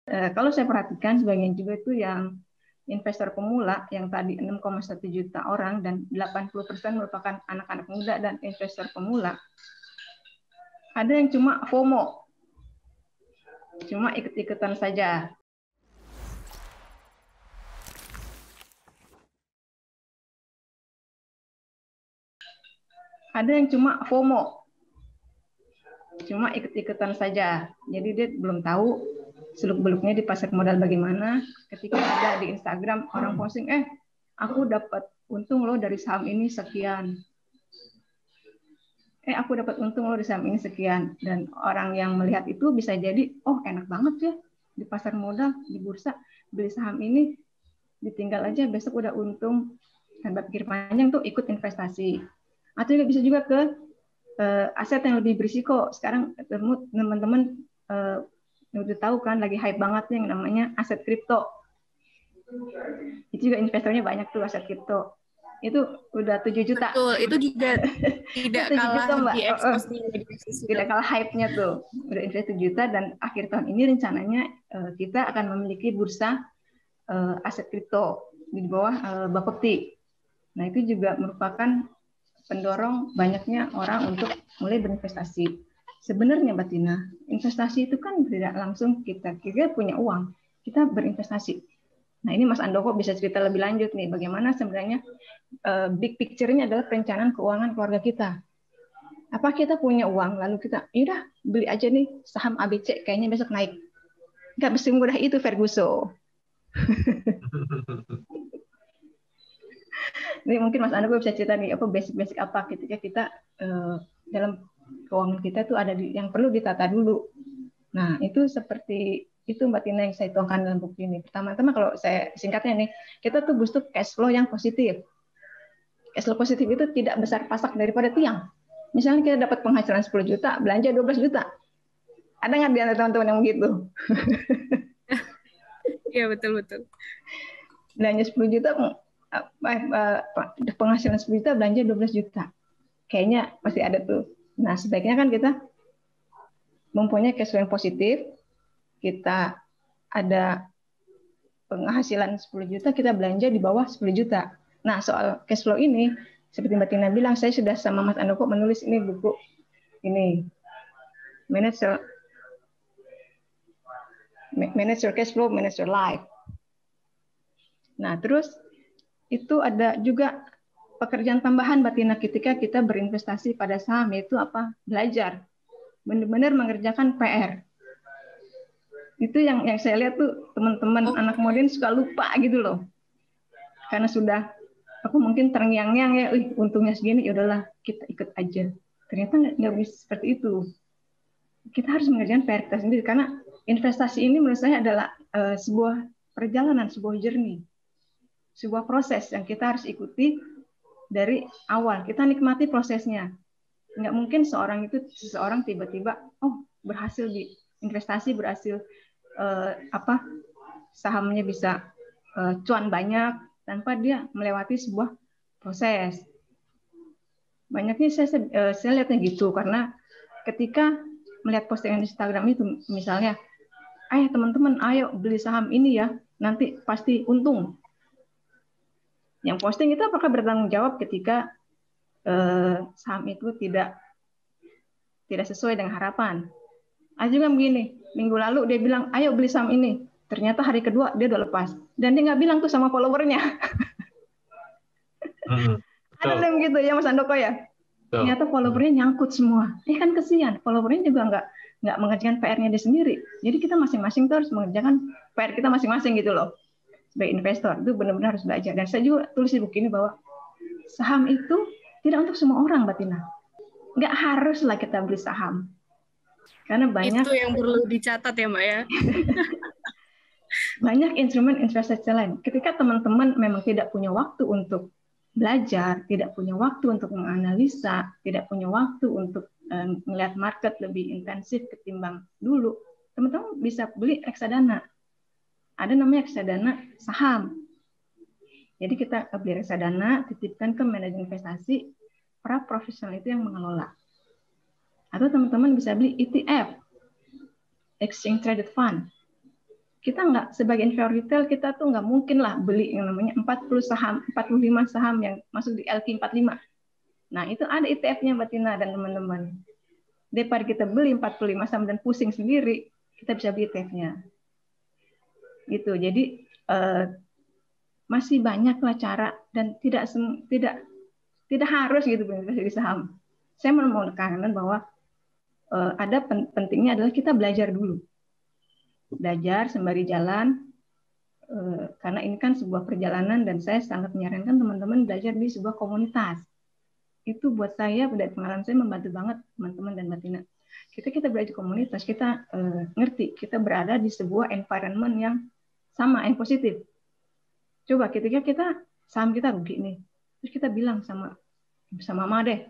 Kalau saya perhatikan sebagian juga itu yang investor pemula yang tadi 6,1 juta orang dan 80% merupakan anak-anak muda dan investor pemula. Ada yang cuma FOMO, cuma ikut-ikutan saja. Ada yang cuma FOMO, cuma ikut-ikutan saja. Jadi dia belum tahu seluk-beluknya di pasar modal bagaimana. Ketika ada di Instagram orang posting, aku dapat untung loh dari saham ini sekian. Aku dapat untung loh di saham ini sekian. Dan orang yang melihat itu bisa jadi, oh enak banget ya di pasar modal, di bursa, beli saham ini, ditinggal aja besok udah untung. Tanpa pikir panjang tuh ikut investasi. Atau bisa juga ke aset yang lebih berisiko. Sekarang teman-teman udah tahu kan lagi hype banget yang namanya aset kripto. Itu juga investornya banyak tuh aset kripto. Itu udah 7 juta. Betul, itu juga tidak kalah juta, diekspos tidak kalah hype-nya tuh. Udah invest 7 juta dan akhir tahun ini rencananya kita akan memiliki bursa aset kripto di bawah Bapepti. Nah, itu juga merupakan pendorong banyaknya orang untuk mulai berinvestasi. Sebenarnya Mbak Tina, investasi itu kan tidak langsung kita punya uang, kita berinvestasi. Nah, ini Mas Andoko bisa cerita lebih lanjut nih, bagaimana sebenarnya big picture-nya adalah perencanaan keuangan keluarga kita. Apa kita punya uang, lalu kita, yaudah beli aja nih saham ABC, kayaknya besok naik. Nggak mesti mudah itu, Ferguson. Ini mungkin Mas Andoko bisa cerita nih, apa basic-basic apa ketika kita dalam keuangan kita tuh ada yang perlu ditata dulu. Nah, itu seperti itu Mbak Tina yang saya tuangkan dalam buku ini. Pertama-tama kalau saya singkatnya nih, kita tuh butuh cash flow yang positif. Cash flow positif itu tidak besar pasak daripada tiang. Misalnya kita dapat penghasilan 10 juta, belanja 12 juta. Ada nggak di antara teman-teman yang begitu? Iya, betul-betul. Belanja 10 juta, penghasilan 10 juta, belanja 12 juta. Kayaknya pasti ada tuh. Nah, sebaiknya kan kita mempunyai cash flow yang positif, kita ada penghasilan 10 juta, kita belanja di bawah 10 juta. Nah, soal cash flow ini, seperti Mbak Tina bilang, saya sudah sama Mas Andoko menulis ini buku ini, Manage Your Cash Flow, Manage Your Life. Nah, terus itu ada juga pekerjaan tambahan Mbak Tina ketika kita berinvestasi pada saham, yaitu apa? Belajar. Benar-benar mengerjakan PR. Itu yang saya lihat tuh teman-teman anak muda ini suka lupa gitu loh. Karena sudah aku mungkin terngiang-ngiang ya, untungnya segini, ya udahlah kita ikut aja. Ternyata nggak bisa seperti itu. Kita harus mengerjakan PR kita sendiri karena investasi ini menurut saya adalah sebuah perjalanan, sebuah journey, sebuah proses yang kita harus ikuti dari awal. Kita nikmati prosesnya. Nggak mungkin seseorang tiba-tiba berhasil di investasi, berhasil sahamnya bisa cuan banyak tanpa dia melewati sebuah proses. Banyaknya saya lihatnya gitu karena ketika melihat postingan Instagram itu misalnya, teman-teman ayo beli saham ini ya, nanti pasti untung. Yang posting itu apakah bertanggung jawab ketika saham itu tidak sesuai dengan harapan? Ada juga begini, minggu lalu dia bilang, ayo beli saham ini. Ternyata hari kedua dia udah lepas. Dan dia nggak bilang tuh sama followernya. Ada yang gitu ya Mas Andoko ya? Ternyata followernya nyangkut semua. Kan kesian, followernya juga nggak mengerjakan PR-nya dia sendiri. Jadi kita masing-masing harus mengerjakan PR kita masing-masing gitu loh. Sebagai investor, itu benar-benar harus belajar. Dan saya juga tulis di buku ini bahwa saham itu tidak untuk semua orang, Mbak Tina. Nggak haruslah kita beli saham. Karena banyak itu yang perlu dicatat ya Mbak ya. Banyak instrumen investasi lain. Ketika teman-teman memang tidak punya waktu untuk belajar, tidak punya waktu untuk menganalisa, tidak punya waktu untuk melihat market lebih intensif ketimbang dulu, teman-teman bisa beli reksadana. Ada namanya reksadana saham. Jadi kita beli reksadana, titipkan ke manajer investasi, para profesional itu yang mengelola. Atau teman-teman bisa beli ETF, Exchange Traded Fund. kita nggak sebagai investor retail kita tuh nggak mungkin lah beli yang namanya 40 saham, 45 saham yang masuk di LQ45. Nah, itu ada ETF-nya Mbak Tina dan teman-teman. Daripada kita beli 45 saham dan pusing sendiri, kita bisa beli ETF-nya. Gitu. Jadi masih banyaklah cara dan tidak harus gitu berinvestasi di saham. Saya mau menekankan bahwa ada pentingnya adalah kita belajar dulu. Belajar sembari jalan, karena ini kan sebuah perjalanan dan saya sangat menyarankan teman-teman belajar di sebuah komunitas. Itu buat saya, dari pengalaman saya membantu banget teman-teman dan Mbak Tina. Kita belajar komunitas, kita ngerti, kita berada di sebuah environment yang sama, yang positif. Coba ketika kita saham kita rugi nih, terus kita bilang sama Mama deh,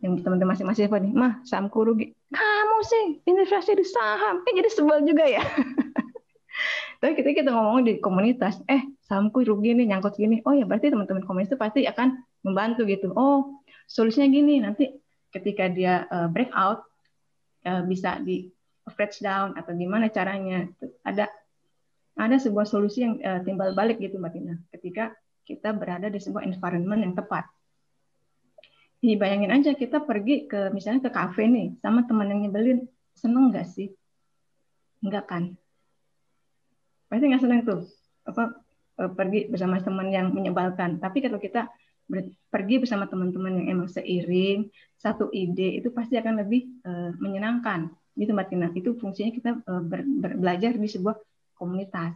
yang teman-teman masing-masing apa nih, Mah sahamku rugi. Kamu sih investasi di saham, kan jadi sebel juga ya. Tapi kita ngomong di komunitas, sahamku rugi nih, nyangkut gini. Oh ya berarti teman-teman komunitas itu pasti akan membantu gitu. Oh solusinya gini, nanti ketika dia breakout bisa di average down atau gimana caranya. Ada sebuah solusi yang timbal balik gitu Mbak Tina. Ketika kita berada di sebuah environment yang tepat. Jadi bayangin aja kita pergi ke misalnya ke kafe nih sama teman yang nyebelin, seneng nggak sih? Enggak kan? Pasti nggak senang tuh pergi bersama teman yang menyebalkan. Tapi kalau kita pergi bersama teman-teman yang emang seiring, satu ide, itu pasti akan lebih menyenangkan. Gitu Mbak Tina. Itu fungsinya kita belajar di sebuah komunitas.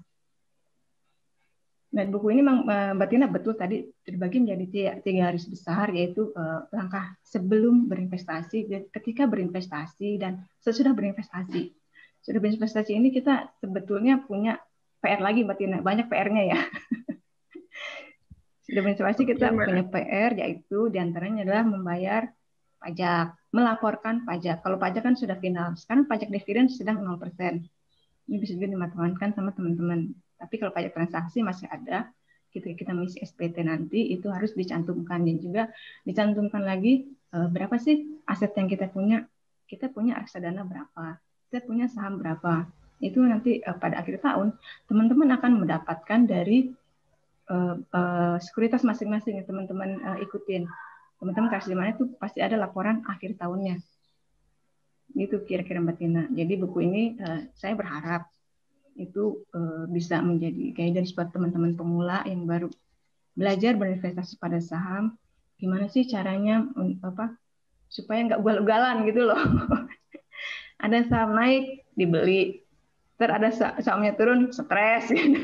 Nah, buku ini Mbak Tina betul tadi terbagi menjadi 3 garis besar, yaitu langkah sebelum berinvestasi, ketika berinvestasi, dan sesudah berinvestasi. Sudah berinvestasi ini kita sebetulnya punya PR lagi Mbak Tina, banyak PR-nya ya. Sudah berinvestasi kita punya PR, yaitu diantaranya adalah membayar pajak, melaporkan pajak. Kalau pajak kan sudah final, sekarang pajak dividen sedang 0%. Ini bisa juga dimatematikkan sama teman-teman. Tapi kalau pajak transaksi masih ada, kita mengisi SPT nanti, itu harus dicantumkan. Dan juga dicantumkan lagi berapa sih aset yang kita punya. Kita punya reksadana berapa, kita punya saham berapa. Itu nanti pada akhir tahun, teman-teman akan mendapatkan dari sekuritas masing-masing yang teman-teman ikutin. Teman-teman kasih di mana itu pasti ada laporan akhir tahunnya. Gitu kira-kira Mbak Tina. Jadi buku ini saya berharap itu bisa menjadi guidance buat teman-teman pemula yang baru belajar berinvestasi pada saham. Gimana sih caranya supaya nggak ugal-ugalan gitu loh. Ada saham naik dibeli, terus ada sahamnya turun stres. Gitu.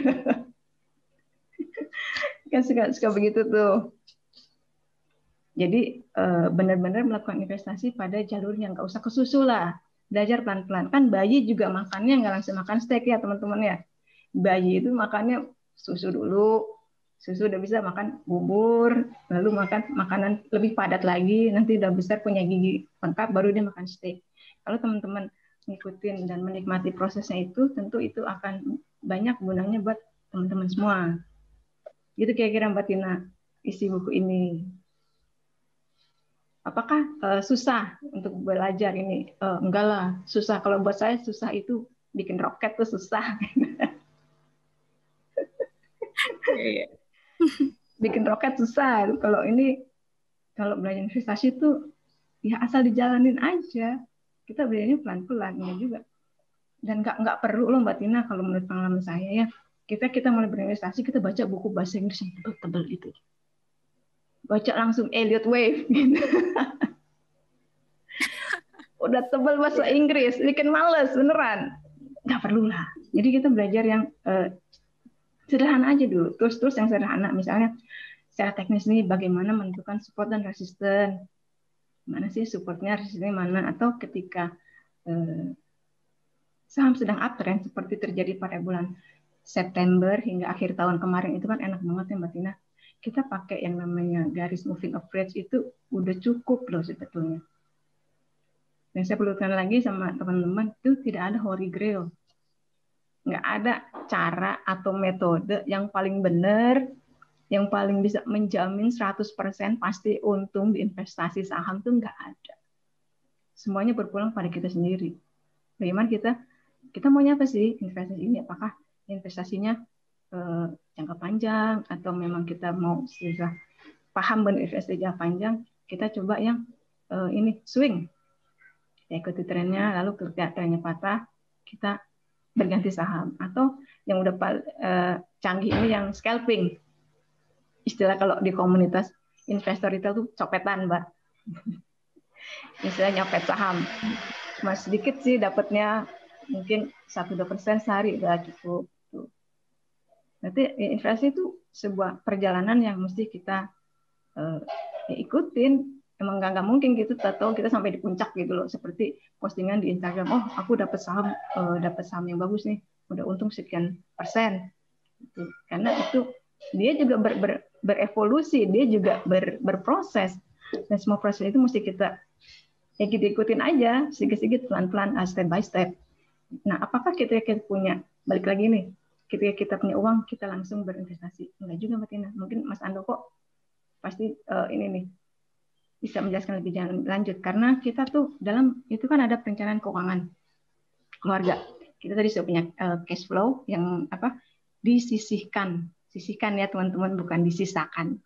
Kan suka begitu tuh. Jadi benar-benar melakukan investasi pada jalur yang nggak usah kesusu lah. Belajar pelan-pelan. Kan bayi juga makannya nggak langsung makan steak ya teman-teman ya. Bayi itu makannya susu dulu. Susu udah bisa makan bubur. Lalu makan makanan lebih padat lagi. Nanti udah besar punya gigi lengkap baru dia makan steak. Kalau teman-teman ngikutin dan menikmati prosesnya itu, tentu itu akan banyak gunanya buat teman-teman semua. Gitu kira-kira Mbak Tina isi buku ini. Apakah susah untuk belajar ini? Enggak lah, susah. Kalau buat saya susah itu bikin roket tuh susah. Bikin roket susah. Kalau belajar investasi itu ya asal dijalanin aja. Kita belajarnya pelan-pelan ya juga. Dan nggak perlu loh Mbak Tina kalau menurut pengalaman saya ya. Kita mulai berinvestasi kita baca buku bahasa Inggris yang tebel-tebel itu. Baca langsung Elliott Wave gitu. Udah tebal bahasa Inggris, bikin males beneran. Nggak perlu lah. Jadi kita belajar yang sederhana aja dulu. Terus yang sederhana, misalnya secara teknis nih bagaimana menentukan support dan resisten. Mana sih supportnya, resistennya mana? Atau ketika saham sedang uptrend seperti terjadi pada bulan September hingga akhir tahun kemarin itu kan enak banget ya Mbak Tina. Kita pakai yang namanya garis moving average itu udah cukup loh sebetulnya. Dan saya perlukan lagi sama teman-teman, itu tidak ada holy grail. Nggak ada cara atau metode yang paling benar, yang paling bisa menjamin 100% pasti untung di investasi saham, itu nggak ada. Semuanya berpulang pada kita sendiri. Bagaimana kita maunya apa sih investasi ini? Apakah investasinya jangka panjang atau memang kita mau sudah paham berinvestasi jangka panjang, kita coba yang ini swing. Kita ikuti trennya, lalu ketika trennya patah, kita berganti saham. Atau yang udah canggih ini yang scalping. Istilah kalau di komunitas investor retail tuh copetan, Mbak. Istilahnya nyopet saham. Cuma sedikit sih dapatnya, mungkin 1-2% sehari udah cukup. Berarti investasi itu sebuah perjalanan yang mesti kita ikutin. Emang nggak mungkin gitu, tahu kita sampai di puncak gitu loh, seperti postingan di Instagram, oh aku dapat saham yang bagus nih, udah untung sekian persen, gitu. Karena itu dia juga berevolusi, dia juga berproses, dan semua proses itu mesti kita ikutin aja, sedikit-sedikit, pelan-pelan, step by step. Nah, apakah kita punya, balik lagi nih, ketika kita punya uang, kita langsung berinvestasi? Enggak juga, Mbak Tina. Mungkin Mas Andoko pasti ini nih bisa menjelaskan lebih lanjut, karena kita tuh dalam itu kan ada perencanaan keuangan keluarga. Kita tadi sudah punya cash flow yang disisihkan ya teman-teman, bukan disisakan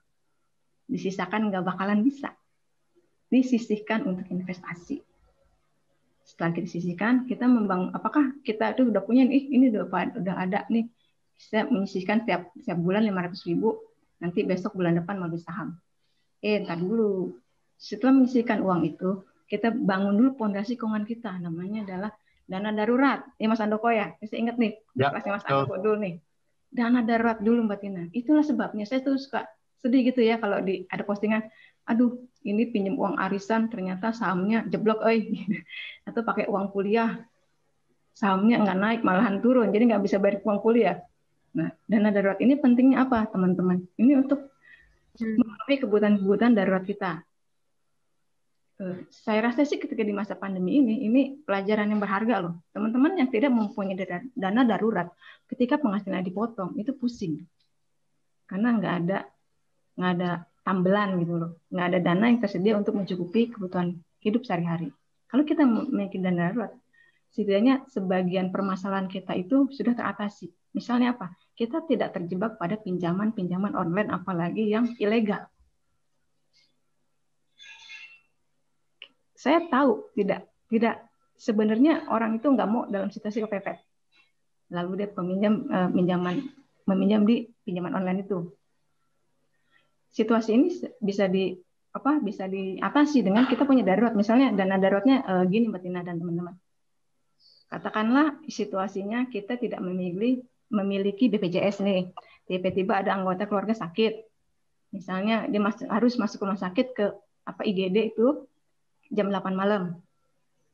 nggak bakalan bisa, disisihkan untuk investasi. Setelah kita sisihkan, kita membangun, apakah kita itu udah punya nih, ini udah ada nih, saya menyisihkan tiap bulan 500.000, nanti besok bulan depan mau beli saham. Ntar dulu. Setelah menyisihkan uang itu, kita bangun dulu fondasi keuangan kita. Namanya adalah dana darurat. Mas Andoko ya? Saya ingat nih, kelasnya Mas Andoko dulu nih. Dana darurat dulu, Mbak Tina. Itulah sebabnya saya tuh suka sedih gitu ya kalau ada postingan, aduh ini pinjam uang arisan, ternyata sahamnya jeblok, atau pakai uang kuliah, sahamnya nggak naik, malahan turun, jadi nggak bisa bayar uang kuliah. Nah, dana darurat ini pentingnya apa, teman-teman? Ini untuk memenuhi kebutuhan darurat kita. Saya rasa sih ketika di masa pandemi ini pelajaran yang berharga loh. Teman-teman yang tidak mempunyai dana darurat, ketika penghasilan dipotong, itu pusing. Karena nggak ada tambelan gitu loh. Nggak ada dana yang tersedia untuk mencukupi kebutuhan hidup sehari-hari. Kalau kita memiliki dana darurat, setidaknya sebagian permasalahan kita itu sudah teratasi. Misalnya apa? Kita tidak terjebak pada pinjaman online, apalagi yang ilegal. Saya tahu tidak sebenarnya orang itu nggak mau dalam situasi kepepet. Lalu dia meminjam di pinjaman online itu. Situasi ini bisa diatasi dengan kita punya darurat. Misalnya dana daruratnya gini, Mbak Tina dan teman-teman. Katakanlah situasinya kita tidak memiliki BPJS nih. Tiba-tiba ada anggota keluarga sakit. Misalnya dia harus masuk rumah sakit ke IGD itu jam 8 malam.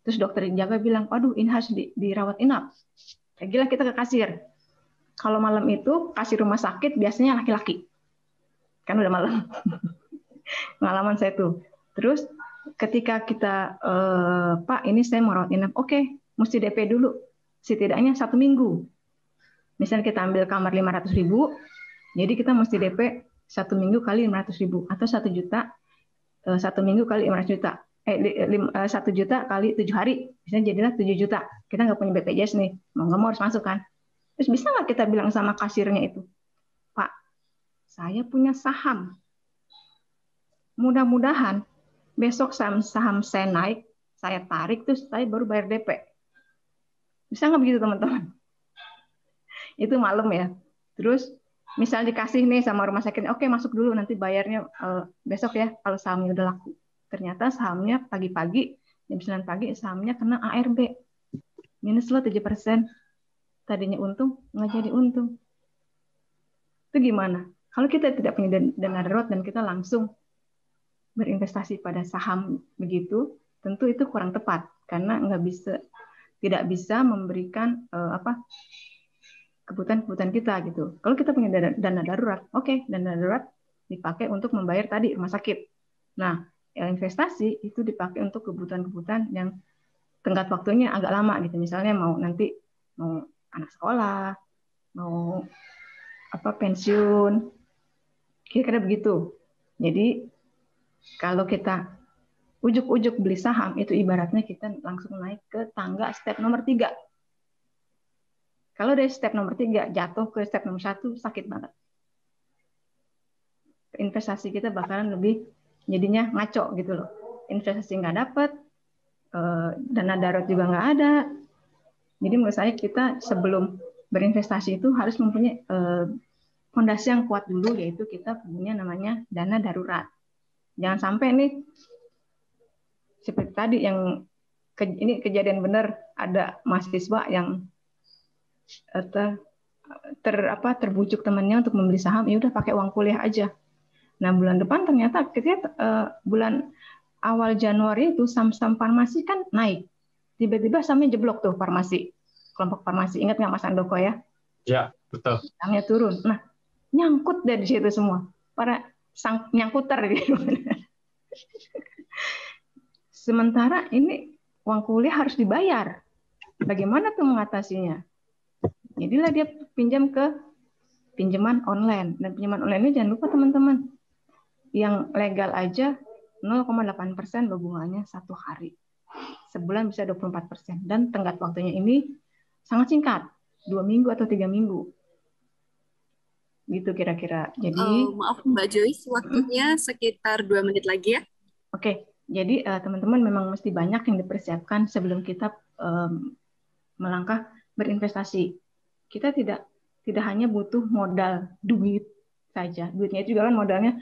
Terus dokter jaga bilang, waduh ini harus dirawat inap. Gila kita ke kasir. Kalau malam itu kasir rumah sakit biasanya laki-laki. Kan udah malam. Pengalaman saya tuh. Terus ketika kita, Pak ini saya mau rawat inap. Oke, mesti DP dulu. Setidaknya 1 minggu. Misalnya kita ambil kamar 500.000, jadi kita mesti DP 1 minggu kali 500.000. Atau 1 juta, 1 minggu kali 500 juta. 1 juta kali 7 hari, misalnya jadilah 7 juta. Kita nggak punya BPJS nih, mau nggak mau harus masuk kan. Terus bisa nggak kita bilang sama kasirnya itu, Pak, saya punya saham. Mudah-mudahan besok saham saya naik, saya tarik, terus saya baru bayar DP. Bisa nggak begitu teman-teman? Itu malam ya. Terus misal dikasih nih sama rumah sakit, oke masuk dulu, nanti bayarnya besok ya kalau sahamnya udah laku. Ternyata sahamnya pagi-pagi, jam 9 pagi, sahamnya kena ARB. Minus lo 7%. Tadinya untung, nggak jadi untung. Itu gimana? Kalau kita tidak punya dana darurat dan kita langsung berinvestasi pada saham begitu, tentu itu kurang tepat. Karena tidak bisa memberikan kebutuhan kita gitu. Kalau kita punya dana darurat, oke, dana darurat dipakai untuk membayar tadi rumah sakit. Nah, investasi itu dipakai untuk kebutuhan-kebutuhan yang tenggat waktunya agak lama gitu. Misalnya mau anak sekolah, mau pensiun, kira-kira begitu. Jadi kalau kita ujuk-ujuk beli saham, itu ibaratnya kita langsung naik ke tangga step nomor 3. Kalau dari step nomor 3 jatuh ke step nomor 1 sakit banget. Investasi kita bakalan lebih jadinya ngaco gitu loh. Investasi nggak dapet, dana darurat juga nggak ada. Jadi menurut saya kita sebelum berinvestasi itu harus mempunyai fondasi yang kuat dulu, yaitu kita punya namanya dana darurat. Jangan sampai nih seperti tadi yang ini kejadian benar, ada mahasiswa yang terbujuk temannya untuk membeli saham, ya udah pakai uang kuliah aja. Nah bulan depan ternyata ketika bulan awal Januari itu saham-saham farmasi kan naik, tiba-tiba sahamnya jeblok tuh farmasi, kelompok farmasi. Ingat nggak Mas Andoko ya? Ya, betul. Sahamnya turun. Nah nyangkut dari situ semua, para nyangkuter gitu. Sementara ini uang kuliah harus dibayar. Bagaimana tuh mengatasinya? Jadilah dia pinjam ke pinjaman online. Dan pinjaman online ini jangan lupa teman-teman, yang legal aja 0,8% bunganya satu hari. Sebulan bisa 24%. Dan tenggat waktunya ini sangat singkat, 2 minggu atau 3 minggu. Gitu kira-kira. Jadi maaf Mbak Joyce, waktunya sekitar 2 menit lagi ya. Oke, jadi teman-teman memang mesti banyak yang dipersiapkan sebelum kita melangkah berinvestasi. Kita tidak hanya butuh modal duit saja. Duitnya itu juga kan modalnya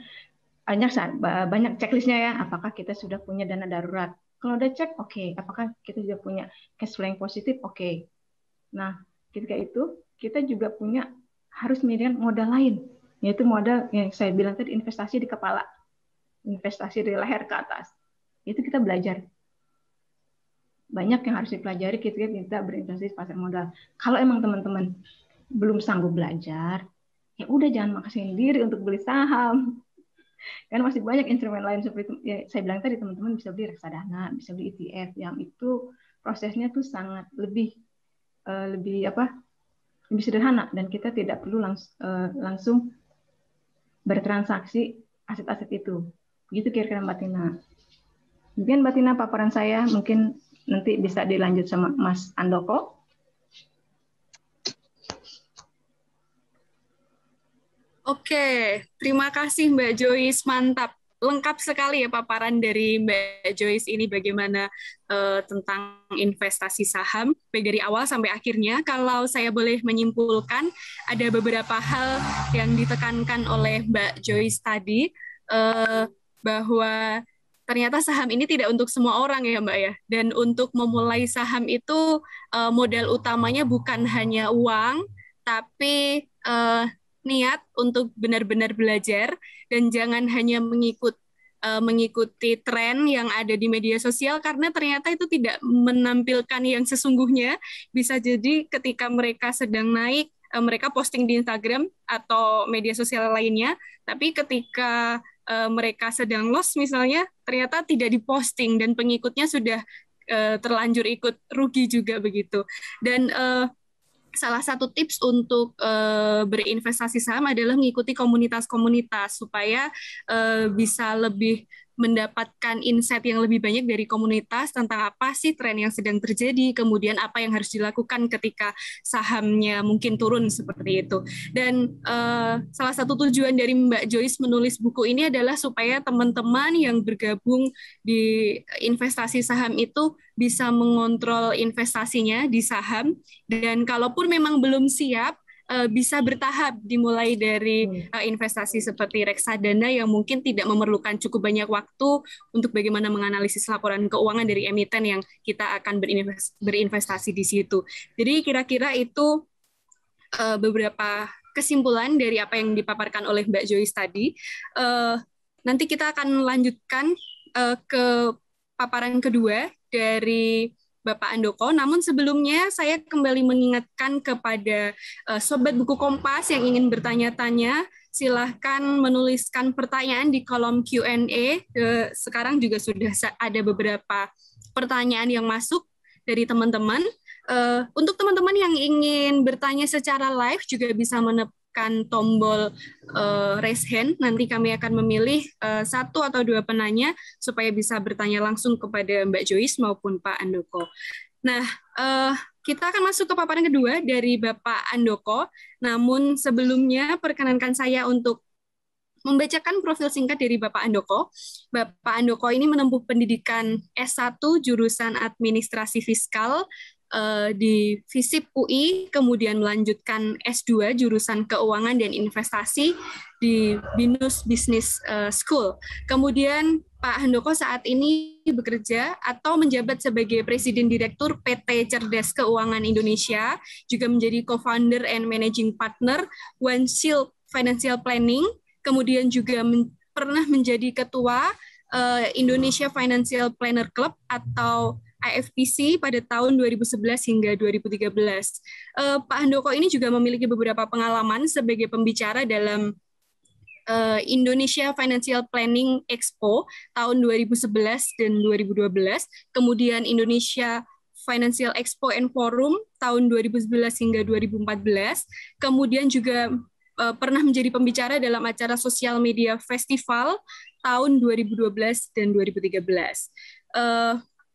banyak checklistnya ya. Apakah kita sudah punya dana darurat? Kalau udah cek, oke. Apakah kita sudah punya cash flow yang positif? Oke. Nah, ketika itu kita juga harus memiliki modal lain, yaitu modal yang saya bilang tadi, investasi di kepala, investasi dari leher ke atas. Itu kita belajar. Banyak yang harus dipelajari ketika kita berinvestasi di pasar modal. Kalau emang teman-teman belum sanggup belajar, ya udah jangan maksain diri untuk beli saham. Karena masih banyak instrumen lain seperti ya, saya bilang tadi, teman-teman bisa beli reksadana, bisa beli ETF, yang itu prosesnya tuh sangat lebih sederhana, dan kita tidak perlu langsung bertransaksi aset-aset itu. Begitu kira-kira Mbak Tina. Mungkin Mbak Tina paparan saya mungkin nanti bisa dilanjut sama Mas Andoko. Oke, terima kasih Mbak Joyce, mantap. Lengkap sekali ya paparan dari Mbak Joyce ini bagaimana tentang investasi saham, baik dari awal sampai akhirnya. Kalau saya boleh menyimpulkan, ada beberapa hal yang ditekankan oleh Mbak Joyce tadi, bahwa ternyata saham ini tidak untuk semua orang ya Mbak ya. Dan untuk memulai saham itu modal utamanya bukan hanya uang, tapi niat untuk benar-benar belajar, dan jangan hanya mengikuti tren yang ada di media sosial, karena ternyata itu tidak menampilkan yang sesungguhnya. Bisa jadi ketika mereka sedang naik, mereka posting di Instagram atau media sosial lainnya, tapi ketika mereka sedang loss misalnya, ternyata tidak diposting dan pengikutnya sudah terlanjur ikut rugi juga begitu. Dan salah satu tips untuk berinvestasi saham adalah mengikuti komunitas-komunitas supaya bisa lebih mendapatkan insight yang lebih banyak dari komunitas tentang apa sih tren yang sedang terjadi, kemudian apa yang harus dilakukan ketika sahamnya mungkin turun seperti itu. Dan salah satu tujuan dari Mbak Joyce menulis buku ini adalah supaya teman-teman yang bergabung di investasi saham itu bisa mengontrol investasinya di saham, dan kalaupun memang belum siap, bisa bertahap, dimulai dari investasi seperti reksadana yang mungkin tidak memerlukan cukup banyak waktu untuk bagaimana menganalisis laporan keuangan dari emiten yang kita akan berinvestasi di situ. Jadi kira-kira itu beberapa kesimpulan dari apa yang dipaparkan oleh Mbak Joyce tadi. Nanti kita akan lanjutkan ke paparan kedua dari Bapak Andoko. Namun sebelumnya saya kembali mengingatkan kepada Sobat Buku Kompas yang ingin bertanya-tanya, silahkan menuliskan pertanyaan di kolom Q&A. Sekarang juga sudah ada beberapa pertanyaan yang masuk dari teman-teman. Untuk teman-teman yang ingin bertanya secara live juga bisa menekan tombol raise hand. Nanti kami akan memilih 1 atau 2 penanya supaya bisa bertanya langsung kepada Mbak Joyce maupun Pak Andoko. Nah, kita akan masuk ke paparan kedua dari Bapak Andoko. Namun sebelumnya perkenankan saya untuk membacakan profil singkat dari Bapak Andoko. Bapak Andoko ini menempuh pendidikan S1 jurusan Administrasi Fiskal di FISIP UI, kemudian melanjutkan S2 jurusan Keuangan dan Investasi di BINUS Business School. Kemudian Pak Handoko saat ini bekerja atau menjabat sebagai Presiden Direktur PT Cerdas Keuangan Indonesia, juga menjadi co-founder and managing partner One Shield Financial Planning, kemudian juga pernah menjadi ketua Indonesia Financial Planner Club atau IFPC pada tahun 2011 hingga 2013. Pak Handoko ini juga memiliki beberapa pengalaman sebagai pembicara dalam Indonesia Financial Planning Expo tahun 2011 dan 2012, kemudian Indonesia Financial Expo and Forum tahun 2011 hingga 2014, kemudian juga pernah menjadi pembicara dalam acara sosial media festival tahun 2012 dan 2013.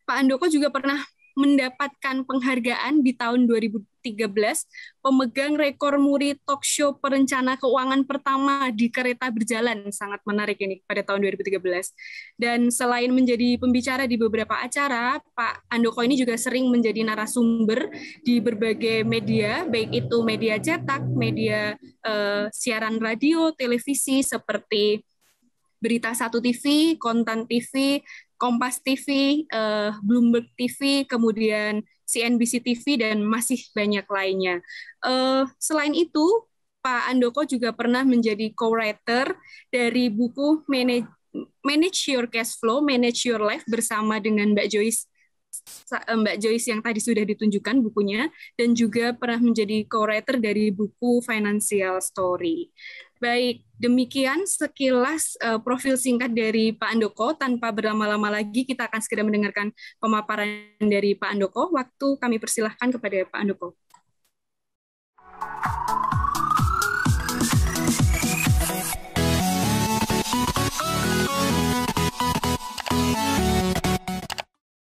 Pak Andoko juga pernah mendapatkan penghargaan di tahun 2013, pemegang rekor muri talk show perencana keuangan pertama di kereta berjalan. Sangat menarik ini pada tahun 2013. Dan selain menjadi pembicara di beberapa acara, Pak Andoko ini juga sering menjadi narasumber di berbagai media, baik itu media cetak, media siaran radio, televisi seperti Berita Satu TV, Kontan TV, Kompas TV, Bloomberg TV, kemudian CNBC TV, dan masih banyak lainnya. Selain itu, Pak Andoko juga pernah menjadi co-writer dari buku Manage Your Cash Flow, Manage Your Life bersama dengan Mbak Joyce yang tadi sudah ditunjukkan bukunya, dan juga pernah menjadi co-writer dari buku Financial Story. Baik, demikian sekilas profil singkat dari Pak Andoko. Tanpa berlama-lama lagi, kita akan segera mendengarkan pemaparan dari Pak Andoko. Waktu kami persilahkan kepada Pak Andoko.